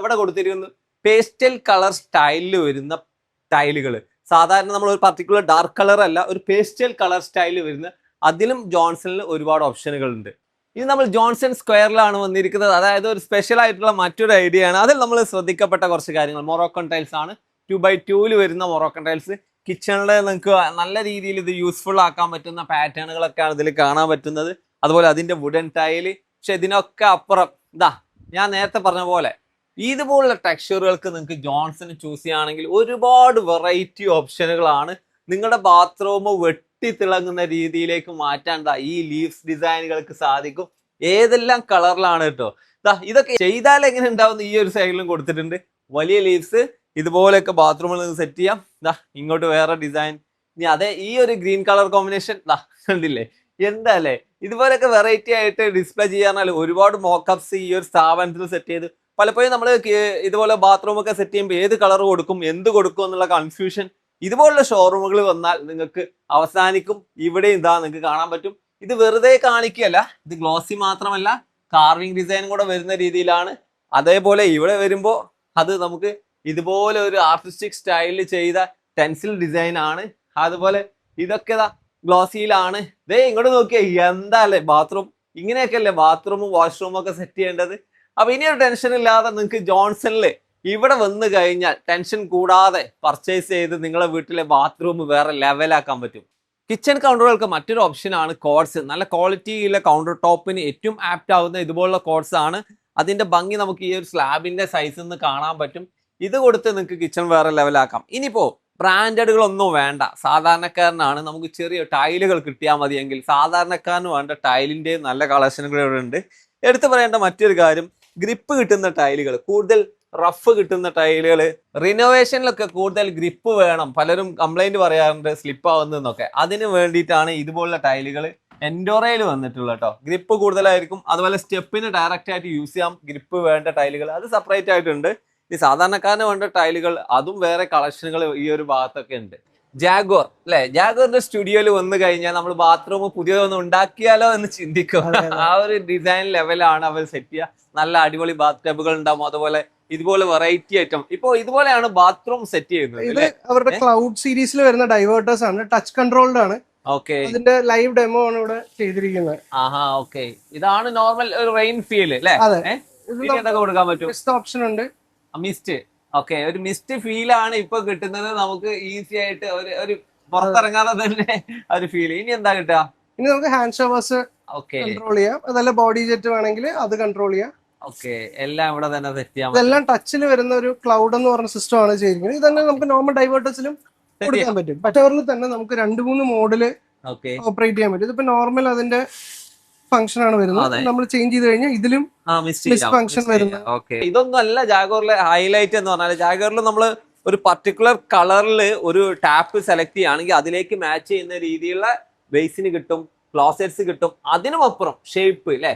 ഇവിടെ കൊടുത്തിരിക്കുന്നു, പേസ്റ്റൽ കളർ സ്റ്റൈലിൽ വരുന്ന ടൈലുകൾ. സാധാരണ നമ്മൾ ഒരു പർട്ടിക്കുലർ ഡാർക്ക് കളർ അല്ല, ഒരു പേസ്റ്റൽ കളർ സ്റ്റൈലിൽ വരുന്ന, അതിലും ജോൺസണിൽ ഒരുപാട് ഓപ്ഷനുകൾ ഉണ്ട്. ഇത് നമ്മൾ ജോൺസൺ സ്ക്വയറിലാണ് വന്നിരിക്കുന്നത്. അതായത് ഒരു സ്പെഷ്യൽ ആയിട്ടുള്ള മറ്റൊരു ഐഡിയ ആണ്. അതിൽ നമ്മൾ ശ്രദ്ധിക്കപ്പെട്ട കുറച്ച് കാര്യങ്ങൾ, മൊറോക്കൺ ടൈൽസ് ആണ്, 2x2 വരുന്ന മൊറോക്കൺ ടൈൽസ്. കിച്ചണിൽ നിങ്ങൾക്ക് നല്ല രീതിയിൽ ഇത് യൂസ്ഫുൾ ആക്കാൻ പറ്റുന്ന പാറ്റേണുകളൊക്കെയാണ് ഇതിൽ കാണാൻ പറ്റുന്നത്. അതുപോലെ അതിന്റെ വുഡൻ ടൈല്. പക്ഷെ ഇതിനൊക്കെ അപ്പുറം ഞാൻ നേരത്തെ പറഞ്ഞ പോലെ ഇതുപോലുള്ള ടെക്സ്ചറുകൾക്ക് നിങ്ങൾക്ക് ജോൺസൺ ചൂസ് ചെയ്യുകയാണെങ്കിൽ ഒരുപാട് വെറൈറ്റി ഓപ്ഷനുകളാണ്. നിങ്ങളുടെ ബാത്റൂം വെട്ടിത്തിളങ്ങുന്ന രീതിയിലേക്ക് മാറ്റാൻ ഈ ലീവ്സ് ഡിസൈനുകൾക്ക് സാധിക്കും. ഏതെല്ലാം കളറിലാണ് കേട്ടോ. ഇതൊക്കെ ചെയ്താൽ എങ്ങനെ ഉണ്ടാവുന്ന ഈ ഒരു സൈഡിലും കൊടുത്തിട്ടുണ്ട്. വലിയ ലീവ്സ് ഇതുപോലെയൊക്കെ ബാത്റൂമിൽ നിന്ന് സെറ്റ് ചെയ്യാം. ഇങ്ങോട്ട് വേറെ ഡിസൈൻ. ഇനി അതേ ഈ ഒരു ഗ്രീൻ കളർ കോമ്പിനേഷൻ കണ്ടില്ലേ, എന്താ അല്ലേ. ഇതുപോലെയൊക്കെ വെറൈറ്റി ആയിട്ട് ഡിസ്പ്ലേ ചെയ്യാൻ ഒരുപാട് മോക്കപ്സ് ഈ ഒരു സ്ഥാപനത്തിൽ സെറ്റ് ചെയ്ത് പലപ്പോഴും നമ്മൾ ഇതുപോലെ ബാത്റൂം ഒക്കെ സെറ്റ് ചെയ്യുമ്പോൾ ഏത് കളർ കൊടുക്കും, എന്ത് കൊടുക്കും എന്നുള്ള കൺഫ്യൂഷൻ ഇതുപോലുള്ള ഷോറൂമുകൾ വന്നാൽ നിങ്ങൾക്ക് അവസാനിക്കും. ഇവിടെയും നിങ്ങൾക്ക് കാണാൻ പറ്റും. ഇത് വെറുതെ കാണിക്കുകയല്ല, ഇത് ഗ്ലോസി മാത്രമല്ല കാർവിംഗ് ഡിസൈൻ കൂടെ വരുന്ന രീതിയിലാണ്. അതേപോലെ ഇവിടെ വരുമ്പോൾ അത് നമുക്ക് ഇതുപോലെ ഒരു ആർട്ടിസ്റ്റിക് സ്റ്റൈലിൽ ചെയ്ത ടെൻസിൽ ഡിസൈൻ ആണ്. അതുപോലെ ഇതൊക്കെ ഗ്ലോസിയിലാണ്. ഇങ്ങോട്ട് നോക്കിയാ എന്താ അല്ലേ ബാത്റൂം, ഇങ്ങനെയൊക്കെ അല്ലേ ബാത്റൂമും വാഷ്റൂമും ഒക്കെ സെറ്റ് ചെയ്യേണ്ടത്. അപ്പൊ ഇനിയൊരു ടെൻഷൻ ഇല്ലാതെ നിങ്ങൾക്ക് ജോൺസണിൽ ഇവിടെ വന്നു കഴിഞ്ഞാൽ ടെൻഷൻ കൂടാതെ പർച്ചേസ് ചെയ്ത് നിങ്ങളെ വീട്ടിലെ ബാത്റൂം വേറെ ലെവലാക്കാൻ പറ്റും. കിച്ചൺ കൗണ്ടറുകൾക്ക് മറ്റൊരു ഓപ്ഷനാണ് കോഡ്സ്. നല്ല ക്വാളിറ്റിയിലെ കൗണ്ടർ ടോപ്പിന് ഏറ്റവും ആപ്റ്റ് ആവുന്ന ഇതുപോലുള്ള കോഡ്സ് ആണ്. അതിന്റെ ഭംഗി നമുക്ക് ഈ ഒരു സ്ലാബിന്റെ സൈസിൽ നിന്ന് കാണാൻ പറ്റും. ഇത് കൊടുത്ത് നിങ്ങൾക്ക് കിച്ചൺ വേറെ ലെവലാക്കാം. ഇനിയിപ്പോ ബ്രാൻഡഡുകളൊന്നും വേണ്ട, സാധാരണക്കാരനാണ്, നമുക്ക് ചെറിയ ടൈലുകൾ കിട്ടിയാൽ മതിയെങ്കിൽ സാധാരണക്കാരന് വേണ്ട ടൈലിന്റെ നല്ല കളക്ഷനുകൾ ഇവിടെ ഉണ്ട്. എടുത്തു പറയേണ്ട മറ്റൊരു കാര്യം, ഗ്രിപ്പ് കിട്ടുന്ന ടൈലുകൾ, കൂടുതൽ റഫ് കിട്ടുന്ന ടൈലുകൾ, റിനോവേഷനിലൊക്കെ കൂടുതൽ ഗ്രിപ്പ് വേണം, പലരും കംപ്ലൈന്റ് പറയാറുണ്ട് സ്ലിപ്പ് ആവുന്നതെന്നൊക്കെ. അതിന് വേണ്ടിയിട്ടാണ് ഇതുപോലുള്ള ടൈലുകൾ എൻഡോറയിൽ വന്നിട്ടുള്ളത് കേട്ടോ. ഗ്രിപ്പ് കൂടുതലായിരിക്കും. അതുപോലെ സ്റ്റെപ്പിന് ഡയറക്റ്റ് ആയിട്ട് യൂസ് ചെയ്യാം. ഗ്രിപ്പ് വേണ്ട ടൈലുകൾ അത് സെപ്പറേറ്റ് ആയിട്ടുണ്ട്. ഈ സാധാരണക്കാരന് വേണ്ട ടൈലുകൾ അതും വേറെ കളക്ഷനുകൾ ഈ ഒരു ഭാഗത്തൊക്കെ ഉണ്ട്. ജാഗ്വർ അല്ലെ, ജാഗ്വറിന്റെ സ്റ്റുഡിയോയിൽ വന്നു കഴിഞ്ഞാൽ നമ്മൾ ബാത്റൂം പുതിയതൊന്നും ഉണ്ടാക്കിയാലോ എന്ന് ചിന്തിക്കും. ആ ഒരു ഡിസൈൻ ലെവലാണ് അവർ സെറ്റ് ചെയ്യുക. നല്ല അടിപൊളി ബാത്ത് ടബുകൾ ഉണ്ടാവും. അതുപോലെ ഇതുപോലെ വെറൈറ്റി ഐറ്റം ഇപ്പൊ ഇതുപോലെയാണ് ബാത്റൂം സെറ്റ് ചെയ്യുന്നത്. ഇത് അവരുടെ ക്ലൗഡ് സീരീസിൽ വരുന്ന ഡൈവേർട്ടേഴ്സ് ആണ്, ടച്ച് കൺട്രോൾഡ് ആണ്. ഓക്കെ, ഇതിന്റെ ലൈവ് ഡെമോ ആണ് ഇവിടെ ചെയ്തിരിക്കുന്നത്. ഓക്കെ, ഇതാണ് നോർമൽ ഒരു റെയിൻ ഫീൽ അല്ലേ. കൊടുക്കാൻ പറ്റും. ഓപ്ഷൻ ഉണ്ട്, മിസ്റ്റ്. ഓക്കെ, ഒരു മിസ്റ്റ് ഫീൽ ആണ് ഇപ്പൊ കിട്ടുന്നത് നമുക്ക്. ഈസി ആയിട്ട് ഒരു പുറത്തിറങ്ങാതെ തന്നെ ഒരു ഫീൽ. ഇനി എന്താ കിട്ടുക? ഇനി നമുക്ക് ഹാൻഡ് ഷവേഴ്സ് കൺട്രോൾ ചെയ്യാം. അതല്ല ബോഡി ജെറ്റ് വേണമെങ്കിൽ അത് കൺട്രോൾ ചെയ്യാം. ഓക്കെ, എല്ലാം ഇവിടെ തന്നെ സെറ്റ് ചെയ്യാം. ഇതെല്ലാം ടച്ചിൽ വരുന്ന ഒരു ക്ലൗഡ് എന്ന് പറഞ്ഞ സിസ്റ്റം ആണ് ചെയ്തിരിക്കുന്നത്. ഇത് തന്നെ നമുക്ക് നോർമൽ ഡൈവേർട്ടേഴ്സിലും കൊടുക്കാൻ പറ്റും. പറ്റവറിൽ തന്നെ നമുക്ക് 2-3 മോഡില് ഓപ്പറേറ്റ് ചെയ്യാൻ പറ്റും. ഇതിപ്പോ നോർമൽ അതിന്റെ ഫംഗ്ഷൻ ആണ് വരുന്നത്. നമ്മൾ ചേഞ്ച് ചെയ്ത് കഴിഞ്ഞാൽ ഇതിലും മിസ്റ്റ് ഫംഗ്ഷൻ വരുന്നത്. ഇതൊന്നും അല്ല ജാഗോറിലെ ഹൈലൈറ്റ് എന്ന് പറഞ്ഞാൽ, ജാഗോറിൽ നമ്മൾ ഒരു പർട്ടിക്കുലർ കളറിൽ ഒരു ടാപ്പ് സെലക്ട് ചെയ്യുകയാണെങ്കിൽ അതിലേക്ക് മാച്ച് ചെയ്യുന്ന രീതിയിലുള്ള ബേസിന് കിട്ടും, ക്ലോസറ്റ്സ് കിട്ടും, അതിനുമപ്പുറം ഷേപ്പ് അല്ലേ?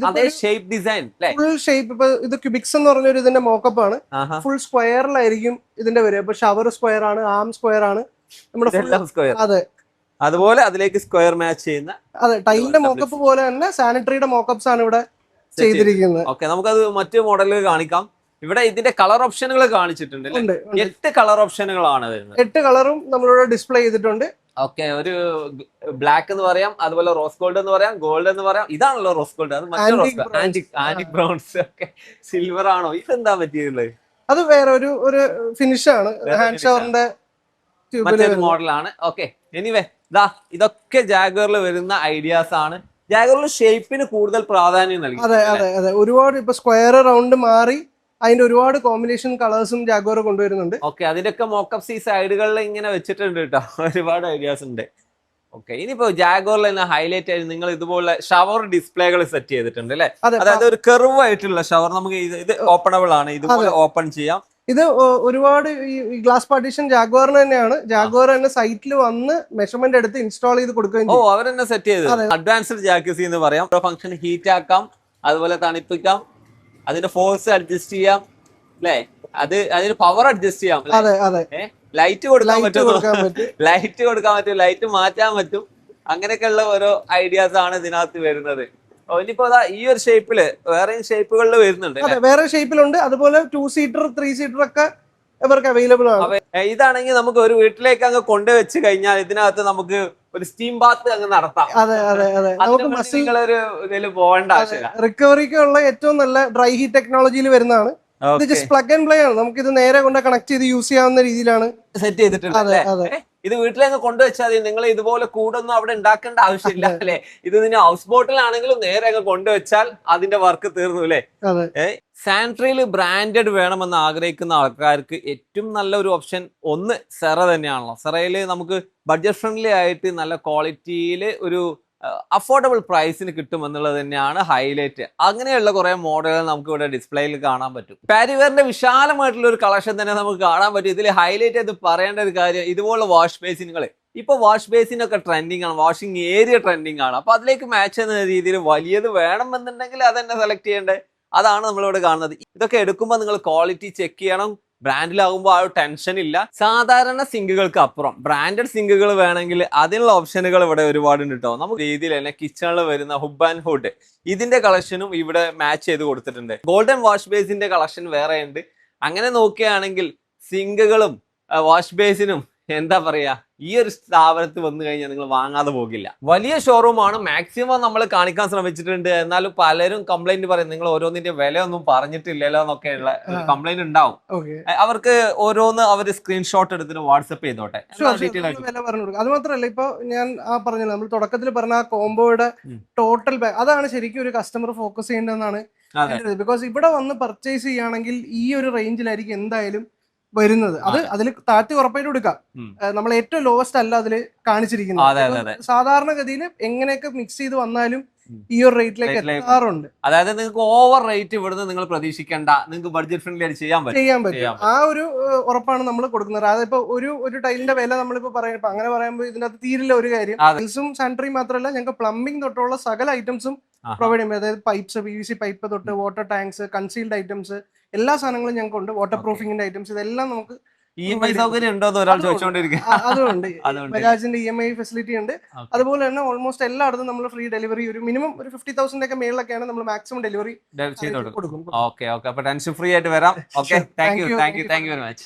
അതേ ഷേപ്പ് ഡിസൈൻ ഫുൾ ഷേപ്പ്. ഇപ്പൊ ഇത് ക്യൂബിക്സ് എന്ന് പറഞ്ഞൊരു ഇതിന്റെ മോക്കപ്പ് ആണ്. ഫുൾ സ്ക്വയറിലായിരിക്കും ഇതിന്റെ വരിക. ഇപ്പൊ ഷവർ സ്ക്വയർ ആണ്, ആം സ്ക്വയർ ആണ് നമ്മുടെ സ്ക്വയർ. അതെ, അതുപോലെ അതിലേക്ക് സ്ക്വയർ മാച്ച് ചെയ്യുന്ന, അതെ, ടൈലിന്റെ മോക്കപ്പ് പോലെ തന്നെ സാനിറ്ററിയുടെ മോക്കപ്സ് ആണ് ഇവിടെ ചെയ്തിരിക്കുന്നത്. ഓക്കെ, നമുക്കത് മറ്റു മോഡലുകൾ കാണിക്കാം. ഇവിടെ ഇതിന്റെ കളർ ഓപ്ഷനുകൾ കാണിച്ചിട്ടുണ്ട്. 8 കളർ ഓപ്ഷനുകളാണ് വരുന്നത്. 8 കളറും നമ്മളിവിടെ ഡിസ്പ്ലേ ചെയ്തിട്ടുണ്ട്. ഓക്കെ, ഒരു ബ്ലാക്ക് എന്ന് പറയാം, അതുപോലെ റോസ് ഗോൾഡ് എന്ന് പറയാം, ഗോൾഡ് എന്ന് പറയാം. ഇതാണല്ലോ റോസ് ഗോൾഡ്, അത് ആന്റിക് ബ്രൗൺസ്. ഓക്കെ, സിൽവർ ആണോ? ഇതെന്താ പറ്റിയുള്ളത്? അത് വേറെ ഒരു ഫിനിഷ് ആണ്, ഹാൻഡ് ഷവറിന്റെ മറ്റൊരു മോഡലാണ്. ഓക്കെ, എനിവേ ഇതൊക്കെ ജാഗറിൽ വരുന്ന ഐഡിയാസ് ആണ്. ജാഗറിൽ ഷേപ്പിന് കൂടുതൽ പ്രാധാന്യം നൽകി. അതെ അതെ അതെ, ഒരുപാട് ഇപ്പൊ സ്ക്വയർ റൗണ്ട് മാറി അതിന്റെ ഒരുപാട് കോമ്പിനേഷൻ കളേഴ്സും ജാഗോർ കൊണ്ടുവരുന്നുണ്ട്. ഓക്കെ, അതിന്റെയൊക്കെ മോക്കപ്സ് ഈ സൈഡുകളിൽ ഇങ്ങനെ വെച്ചിട്ടുണ്ട് കേട്ടോ. ഒരുപാട് ഐഡിയാസ് ഉണ്ട്. ഓക്കെ, ഇനിയിപ്പോ ജാഗോറിൽ തന്നെ ഹൈലൈറ്റ് ആയിട്ട് നിങ്ങൾ ഇതുപോലെ ഷവർ ഡിസ്പ്ലേകൾ സെറ്റ് ചെയ്തിട്ടുണ്ട് അല്ലെ? അതായത് ഒരു കർവ് ആയിട്ടുള്ള ഷവർ. നമുക്ക് ഇത് ഓപ്പണബിൾ ആണ്, ഇതുപോലെ ഓപ്പൺ ചെയ്യാം. ഇത് ഒരുപാട് ഈ ഗ്ലാസ് പാർട്ടീഷൻ ജാഗോറിന് തന്നെയാണ്. ജാഗോർ തന്നെ സൈറ്റിൽ വന്ന് മെഷർമെന്റ് എടുത്ത് ഇൻസ്റ്റാൾ ചെയ്ത് കൊടുക്കുകയും ചെയ്യും. അവർ തന്നെ സെറ്റ് ചെയ്ത്. അഡ്വാൻസ്ഡ് ജാക്കസി എന്ന് പറയാം. ഫംഗ്ഷൻ ഹീറ്റ് ആക്കാം, അതുപോലെ തണുപ്പിക്കാം, അതിന്റെ ഫോഴ്സ് അഡ്ജസ്റ്റ് ചെയ്യാം അല്ലെ? അതിന് പവർ അഡ്ജസ്റ്റ് ചെയ്യാം. അതെ അതെ, ലൈറ്റ് കൊടുക്കാൻ പറ്റും, ലൈറ്റ് കൊടുക്കാൻ പറ്റും, ലൈറ്റ് മാറ്റാൻ പറ്റും. അങ്ങനെയൊക്കെയുള്ള ഓരോ ഐഡിയാസ് ആണ് ഇതിനകത്ത് വരുന്നത്. ഇനിയിപ്പോ ഈ ഒരു ഷേപ്പില് വേറെയും ഷേപ്പുകളിൽ വരുന്നുണ്ട്. വേറെ ഷേപ്പിലുണ്ട്. അതുപോലെ 2 സീറ്റർ 3 സീറ്റർ ഒക്കെ ഇവർക്ക് അവൈലബിൾ ആണ്. ഇതാണെങ്കിൽ നമുക്ക് ഒരു വീട്ടിലേക്ക് അങ്ങ് കൊണ്ടുവച്ച് കഴിഞ്ഞാൽ ഇതിനകത്ത് നമുക്ക് ഒരു സ്റ്റീം ബാത്ത് അങ്ങ് നടത്താം. അതെ അതെ അതെ, നമുക്ക് നിങ്ങളൊരു ഇതിൽ പോകേണ്ട ആവശ്യമില്ല. റിക്കവറിക്കുള്ള ഏറ്റവും നല്ല ഡ്രൈ ഹീറ്റ് ടെക്നോളജിയിൽ വരുന്നതാണ്. ഇത് ജസ്റ്റ് പ്ലഗ് ആൻഡ് പ്ലേ ആണ്. നമുക്ക് ഇത് നേരെ കൊണ്ട് കണക്ട് ചെയ്ത് യൂസ് ചെയ്യാവുന്ന രീതിയിലാണ് സെറ്റ് ചെയ്തിട്ടുണ്ട്. ഇത് വീട്ടിലങ്ങ് കൊണ്ടുവച്ചാൽ മതി. നിങ്ങൾ ഇതുപോലെ കൂടൊന്നും അവിടെ ഉണ്ടാക്കേണ്ട ആവശ്യമില്ല അല്ലെ? ഇത് നിന്നെ ഹൗസ് ബോട്ടിലാണെങ്കിലും നേരെ അങ്ങ് കൊണ്ടുവച്ചാൽ അതിന്റെ വർക്ക് തീർന്നു അല്ലെ? സാനിറ്ററിയിൽ ബ്രാൻഡഡ് വേണമെന്ന് ആഗ്രഹിക്കുന്ന ആൾക്കാർക്ക് ഏറ്റവും നല്ല ഒരു ഓപ്ഷൻ ഒന്ന് സെറ തന്നെയാണല്ലോ. സെറയിൽ നമുക്ക് ബഡ്ജറ്റ് ഫ്രണ്ട്ലി ആയിട്ട് നല്ല ക്വാളിറ്റിയിൽ ഒരു അഫോർഡബിൾ പ്രൈസിന് കിട്ടുമെന്നുള്ളത് തന്നെയാണ് ഹൈലൈറ്റ്. അങ്ങനെയുള്ള കുറെ മോഡലുകൾ നമുക്ക് ഇവിടെ ഡിസ്പ്ലേയിൽ കാണാൻ പറ്റും. പാരിവെയറിന്റെ വിശാലമായിട്ടുള്ള ഒരു കളക്ഷൻ തന്നെ നമുക്ക് കാണാൻ പറ്റും. ഇതിൽ ഹൈലൈറ്റ് ചെയ്ത് പറയേണ്ട ഒരു കാര്യം, ഇതുപോലുള്ള വാഷ് ബേസിനുകൾ ഇപ്പൊ വാഷ് ബേസിനൊക്കെ ട്രെൻഡിങ് ആണ്, വാഷിംഗ് ഏരിയ ട്രെൻഡിങ് ആണ്. അപ്പൊ അതിലേക്ക് മാച്ച് ചെയ്യുന്ന രീതിയിൽ വലിയത് വേണമെന്നുണ്ടെങ്കിൽ അതന്നെ സെലക്ട് ചെയ്യേണ്ടത്. അതാണ് നമ്മളിവിടെ കാണുന്നത്. ഇതൊക്കെ എടുക്കുമ്പോൾ നിങ്ങൾ ക്വാളിറ്റി ചെക്ക് ചെയ്യണം. ബ്രാൻഡിലാകുമ്പോൾ ആ ഒരു ടെൻഷൻ ഇല്ല. സാധാരണ സിങ്കുകൾക്ക് അപ്പുറം ബ്രാൻഡഡ് സിങ്കുകൾ വേണമെങ്കിൽ അതിനുള്ള ഓപ്ഷനുകൾ ഇവിടെ ഒരുപാടുണ്ട് കേട്ടോ. നമുക്ക് രീതിയിൽ തന്നെ കിച്ചണിൽ വരുന്ന ഹുബ് ആൻഡ് ഹുഡ് ഇതിന്റെ കളക്ഷനും ഇവിടെ മാച്ച് ചെയ്ത് കൊടുത്തിട്ടുണ്ട്. ഗോൾഡൻ വാഷ് ബേസിന്റെ കളക്ഷൻ വേറെ ഉണ്ട്. അങ്ങനെ നോക്കുകയാണെങ്കിൽ സിങ്കുകളും വാഷ് ബേസിനും എന്താ പറയാ, ഈ ഒരു സ്ഥാപനത്തിൽ വന്നു കഴിഞ്ഞാൽ നിങ്ങൾ വാങ്ങാതെ പോകില്ല. വലിയ ഷോറൂമാണ്, മാക്സിമം നമ്മൾ കാണിക്കാൻ ശ്രമിച്ചിട്ടുണ്ട്. എന്നാലും പലരും കംപ്ലൈന്റ് പറയും, നിങ്ങൾ ഓരോന്നിന്റെ വില ഒന്നും പറഞ്ഞിട്ടില്ലല്ലോ എന്നൊക്കെയുള്ള കംപ്ലൈന്റ് ഉണ്ടാവും. അവർക്ക് ഓരോന്ന് അവർ സ്ക്രീൻഷോട്ട് എടുത്തിട്ട് വാട്സപ്പ് ചെയ്തോട്ടെ. അത് മാത്രമല്ല, ഇപ്പൊ ഞാൻ പറഞ്ഞല്ലോ, നമ്മൾ തുടക്കത്തിൽ പറഞ്ഞ ആ കോംബോയുടെ ടോട്ടൽ അതാണ് ശരിക്കും ഒരു കസ്റ്റമർ ഫോക്കസ് ചെയ്യേണ്ടതെന്നാണ്. ബിക്കോസ് ഇവിടെ വന്ന് പർച്ചേസ് ചെയ്യുകയാണെങ്കിൽ ഈ ഒരു റേഞ്ചിലായിരിക്കും എന്തായാലും വരുന്നത്. അത് അതിൽ താഴ്ത്തി ഉറപ്പായിട്ട് കൊടുക്കാം. നമ്മൾ ഏറ്റവും ലോവസ്റ്റ് അല്ല അതിൽ കാണിച്ചിരിക്കുന്നത്. സാധാരണഗതിയിൽ എങ്ങനെയൊക്കെ മിക്സ് ചെയ്ത് വന്നാലും ഈ ഒരു റേറ്റിലേക്ക് എത്താറുണ്ട്. അതായത് നിങ്ങൾക്ക് ഓവർ റേറ്റ് ഇവിടുന്ന് നിങ്ങൾ പ്രതീക്ഷിക്കേണ്ട, നിങ്ങൾക്ക് ബഡ്ജറ്റ് ഫ്രണ്ട്ലി ആയിട്ട് ചെയ്യാൻ പറ്റും. ആ ഒരു ഉറപ്പാണ് നമ്മൾ കൊടുക്കുന്നത്. അതായത് ഇപ്പൊ ഒരു ടൈലിന്റെ വില നമ്മളിപ്പോ പറയുമ്പോൾ അങ്ങനെ പറയുമ്പോൾ ഇതിനകത്ത് തീരില്ല ഒരു കാര്യം. ടൈൽസും സാനിറ്ററി മാത്രമല്ല, ഞങ്ങൾക്ക് പ്ലംബിംഗ് തൊട്ടുള്ള സകല ഐറ്റംസും പ്രൊവൈഡ് ചെയ്യുമ്പോൾ, അതായത് പൈപ്പ്സ്, PVC പൈപ്പ് തൊട്ട് വാട്ടർ ടാങ്ക്സ്, കൺസീൽഡ് ഐറ്റംസ്, എല്ലാ സാധനങ്ങളും ഞങ്ങൾക്ക് ഉണ്ട്. വാട്ടർ പ്രൂഫിംഗിന്റെ ഐറ്റംസ് ഇതെല്ലാം നമുക്ക് EMI സൗകര്യം ഉണ്ടോ എന്ന് ഒരാൾ ചോദിച്ചുകൊണ്ടിരിക്കും. അതുകൊണ്ട് ബജാജിന്റെ EMI ഫെസിലിറ്റി ഉണ്ട്. അതുപോലെ തന്നെ ഓൾമോസ്റ്റ് എല്ലായിടത്തും നമ്മൾ ഫ്രീ ഡെലിവറി, ഒരു മിനിമം ഒരു 50,000 ഒക്കെ മേളിലൊക്കെയാണ് നമ്മൾ മാക്സിമം ഡെലിവറി കൊടുക്കും. ഓക്കെ, അപ്പൊ ടെൻഷൻ ഫ്രീ ആയിട്ട് വരാം. Okay, thank you very much.